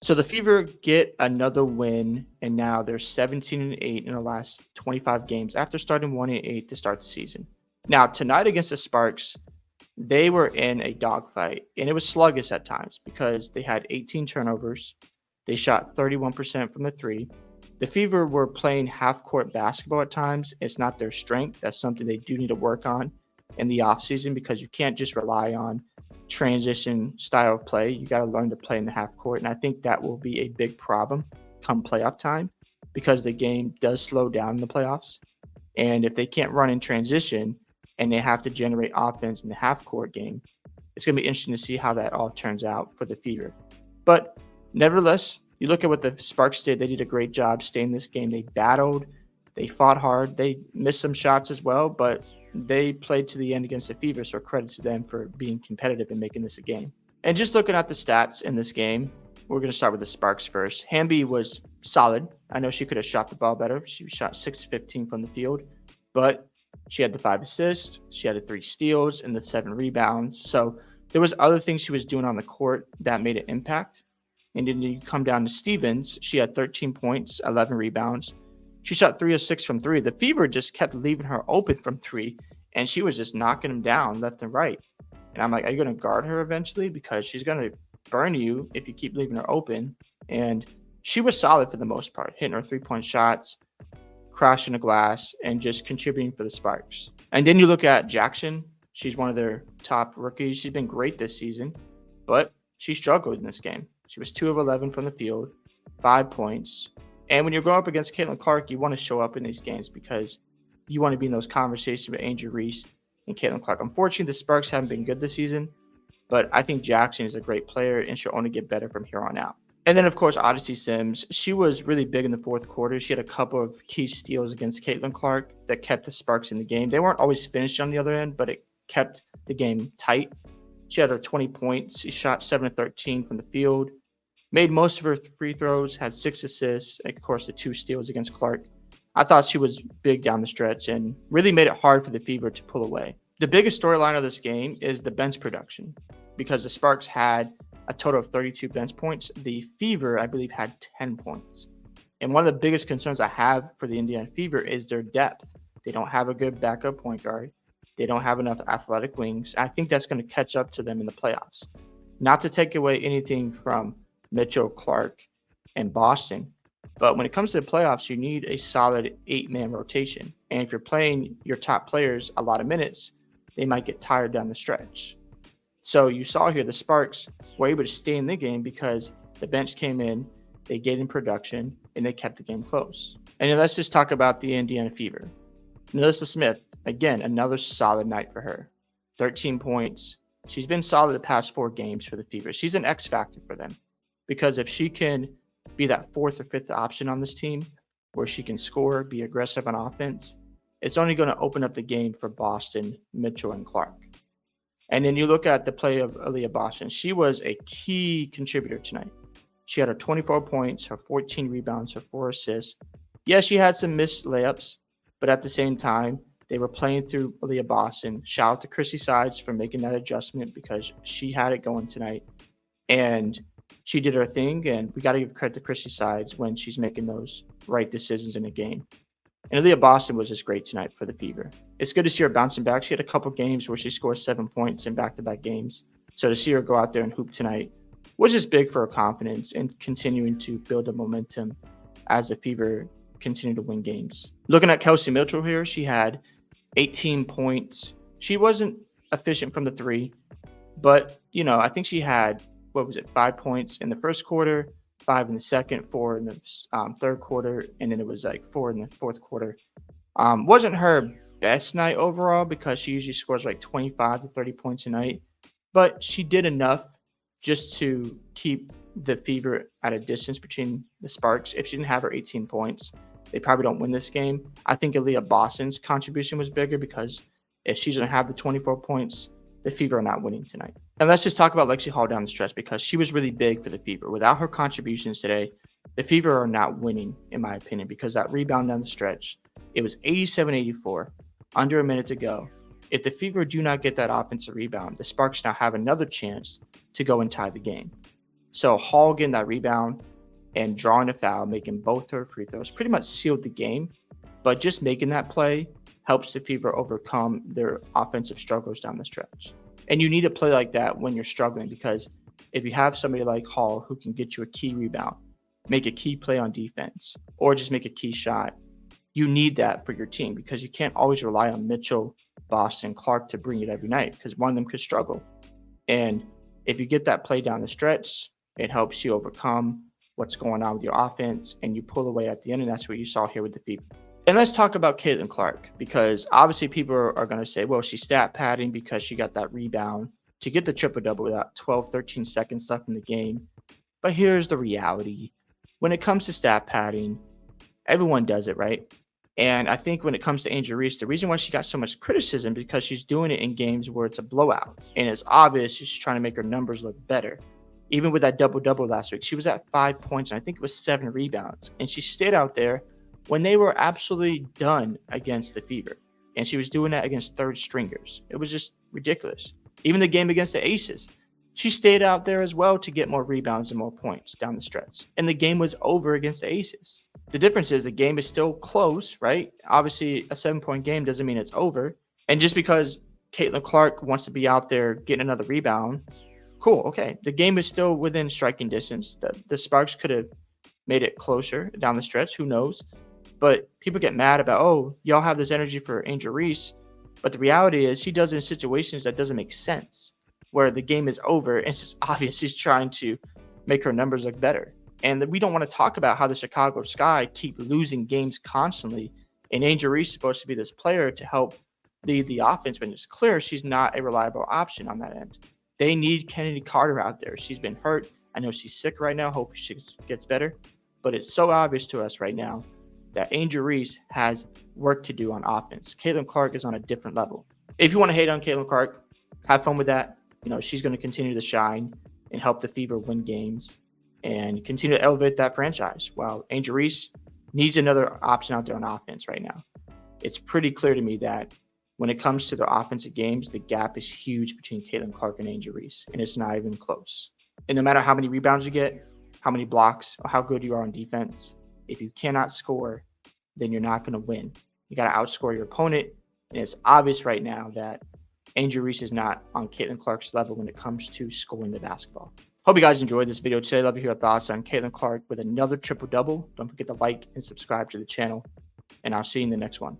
So the Fever get another win, and now they're 17-8 in the last 25 games after starting 1-8 to start the season. Now tonight against the Sparks, they were in a dogfight, and it was sluggish at times because they had 18 turnovers. They shot 31% from the three. The Fever were playing half court basketball at times. It's not their strength. That's something they do need to work on in the offseason because you can't just rely on transition style of play. You got to learn to play in the half court. And I think that will be a big problem come playoff time because the game does slow down in the playoffs. And if they can't run in transition and they have to generate offense in the half court game, it's going to be interesting to see how that all turns out for the Fever. But nevertheless, you look at what the Sparks did. They did a great job staying in this game. They battled, they fought hard, they missed some shots as well, but they played to the end against the Fever, so credit to them for being competitive and making this a game. And just looking at the stats in this game, we're going to start with the Sparks first. Hamby was solid. I know she could have shot the ball better. She shot 6-15 from the field, but she had the 5 assists, she had the 3 steals, and the 7 rebounds. So there was other things she was doing on the court that made an impact. And then you come down to Stevens. She had 13 points, 11 rebounds. She shot 3 of 6 from 3. The Fever just kept leaving her open from 3, and she was just knocking them down left and right. And I'm like, are you going to guard her eventually? Because she's going to burn you if you keep leaving her open. And she was solid for the most part, hitting her 3-point shots, crashing the glass, and just contributing for the Sparks. And then you look at Jackson. She's one of their top rookies. She's been great this season, but she struggled in this game. She was 2 of 11 from the field, 5 points. And when you're going up against Caitlin Clark, you want to show up in these games because you want to be in those conversations with Angel Reese and Caitlin Clark. Unfortunately, the Sparks haven't been good this season, but I think Jackson is a great player and she'll only get better from here on out. And then, of course, Odyssey Sims. She was really big in the fourth quarter. She had a couple of key steals against Caitlin Clark that kept the Sparks in the game. They weren't always finished on the other end, but it kept the game tight. She had her 20 points. She shot 7 of 13 from the field, made most of her free throws, had 6 assists, and of course, the 2 steals against Clark. I thought she was big down the stretch and really made it hard for the Fever to pull away. The biggest storyline of this game is the bench production because the Sparks had a total of 32 bench points. The Fever, I believe, had 10 points. And one of the biggest concerns I have for the Indiana Fever is their depth. They don't have a good backup point guard. They don't have enough athletic wings. I think that's going to catch up to them in the playoffs. Not to take away anything from Mitchell, Clark, and Boston, but when it comes to the playoffs, you need a solid 8-man rotation. And if you're playing your top players a lot of minutes, they might get tired down the stretch. So you saw here the Sparks were able to stay in the game because the bench came in, they gained in production, and they kept the game close. And then let's just talk about the Indiana Fever. Melissa Smith, again, another solid night for her. 13 points. She's been solid the past 4 games for the Fever. She's an X factor for them because if she can be that 4th or 5th option on this team where she can score, be aggressive on offense, it's only going to open up the game for Boston, Mitchell, and Clark. And then you look at the play of Aaliyah Boston. She was a key contributor tonight. She had her 24 points, her 14 rebounds, her 4 assists. Yes, she had some missed layups, but at the same time, they were playing through Aaliyah Boston. Shout out to Chrissy Sides for making that adjustment because she had it going tonight. And she did her thing, and we got to give credit to Chrissy Sides when she's making those right decisions in the game. And Aaliyah Boston was just great tonight for the Fever. It's good to see her bouncing back. She had a couple games where she scored 7 points in back-to-back games. So to see her go out there and hoop tonight was just big for her confidence and continuing to build the momentum as the Fever continue to win games. Looking at Kelsey Mitchell here, she had 18 points. She wasn't efficient from the 3, but, I think she had, 5 points in the first quarter, 5 in the second, 4 in the third quarter, and then it was like 4 in the fourth quarter. Wasn't her best night overall because she usually scores like 25 to 30 points a night, but she did enough just to keep the Fever at a distance between the Sparks. If she didn't have her 18 points, they probably don't win this game. I think Aaliyah Boston's contribution was bigger because if she doesn't have the 24 points, the Fever are not winning tonight. And let's just talk about Lexi Hall down the stretch because she was really big for the Fever. Without her contributions today, the Fever are not winning, in my opinion, because that rebound down the stretch, it was 87-84, under a minute to go. If the Fever do not get that offensive rebound, the Sparks now have another chance to go and tie the game. So Hall getting that rebound and drawing a foul, making both her free throws, pretty much sealed the game. But just making that play helps the Fever overcome their offensive struggles down the stretch. And you need a play like that when you're struggling, because if you have somebody like Hall who can get you a key rebound, make a key play on defense, or just make a key shot, you need that for your team, because you can't always rely on Mitchell, Boston, Clark to bring it every night, because one of them could struggle. And if you get that play down the stretch, it helps you overcome what's going on with your offense and you pull away at the end. And that's what you saw here with the Fever. And let's talk about Caitlin Clark, because obviously people are going to say, well, she's stat padding because she got that rebound to get the triple double without 12, 13 seconds left in the game. But here's the reality. When it comes to stat padding, everyone does it, right? And I think when it comes to Angel Reese, the reason why she got so much criticism is because she's doing it in games where it's a blowout. And it's obvious she's trying to make her numbers look better. Even with that double-double last week, she was at 5 points, and I think it was 7 rebounds. And she stayed out there when they were absolutely done against the Fever. And she was doing that against third stringers. It was just ridiculous. Even the game against the Aces, she stayed out there as well to get more rebounds and more points down the stretch. And the game was over against the Aces. The difference is the game is still close, right? Obviously, a 7-point game doesn't mean it's over. And just because Caitlin Clark wants to be out there getting another rebound, cool, okay. The game is still within striking distance. The Sparks could have made it closer down the stretch. Who knows? But people get mad about, oh, y'all have this energy for Angel Reese. But the reality is she does it in situations that doesn't make sense, where the game is over and it's just obvious she's trying to make her numbers look better. And we don't want to talk about how the Chicago Sky keep losing games constantly. And Angel Reese is supposed to be this player to help lead the offense, but it's clear she's not a reliable option on that end. They need Kennedy Carter out there. She's been hurt. I know she's sick right now. Hopefully she gets better. But it's so obvious to us right now that Angel Reese has work to do on offense. Caitlin Clark is on a different level. If you want to hate on Caitlin Clark, have fun with that. You know, she's going to continue to shine and help the Fever win games and continue to elevate that franchise. While Angel Reese needs another option out there on offense right now. It's pretty clear to me that when it comes to the offensive games, the gap is huge between Caitlin Clark and Angel Reese, and it's not even close. And no matter how many rebounds you get, how many blocks, or how good you are on defense, if you cannot score, then you're not going to win. You got to outscore your opponent, and it's obvious right now that Angel Reese is not on Caitlin Clark's level when it comes to scoring the basketball. Hope you guys enjoyed this video today. Love to hear your thoughts on Caitlin Clark with another triple-double. Don't forget to like and subscribe to the channel, and I'll see you in the next one.